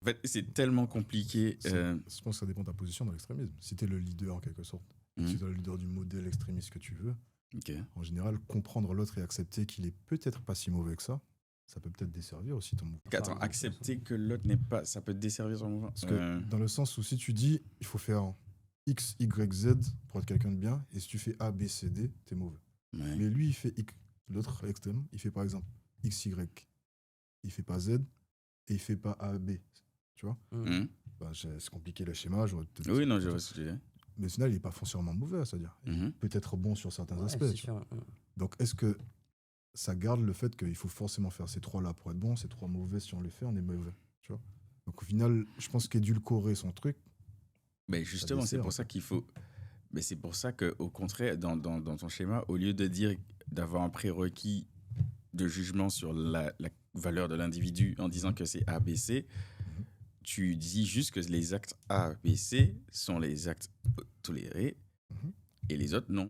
En fait, c'est tellement compliqué. Je pense que ça dépend de ta position dans l'extrémisme. Si tu es le leader en quelque sorte, si tu es le leader du modèle extrémiste que tu veux, Ok. en général, comprendre l'autre et accepter qu'il est peut-être pas si mauvais que ça peut peut-être desservir aussi ton mouvement. Attends, accepter que l'autre n'est pas. Ça peut desservir son mouvement. Parce que dans le sens où si tu dis il faut faire X, Y, Z pour être quelqu'un de bien, et si tu fais A, B, C, D, t'es mauvais. Ouais. Mais lui, il fait X. L'autre extrême, il fait par exemple X, Y. Il fait pas Z et il fait pas A, B. Tu vois Ben, c'est compliqué le schéma. Oui, non, je vois ce que tu dis. Mais au final, il n'est pas foncièrement mauvais, c'est-à-dire. Il peut être bon sur certains aspects. c'est sûr. Donc, est-ce que ça garde le fait qu'il faut forcément faire ces trois-là pour être bon, ces trois mauvais, si on les fait, on est mauvais. Tu vois. Donc, au final, je pense qu'édulcorer son truc. Mais justement, c'est pour ça qu'il faut. Mais c'est pour ça qu'au contraire, dans ton schéma, au lieu de dire d'avoir un prérequis de jugement sur la valeur de l'individu en disant que c'est A, B, C, tu dis juste que les actes A, B, C sont les actes tolérés et les autres non.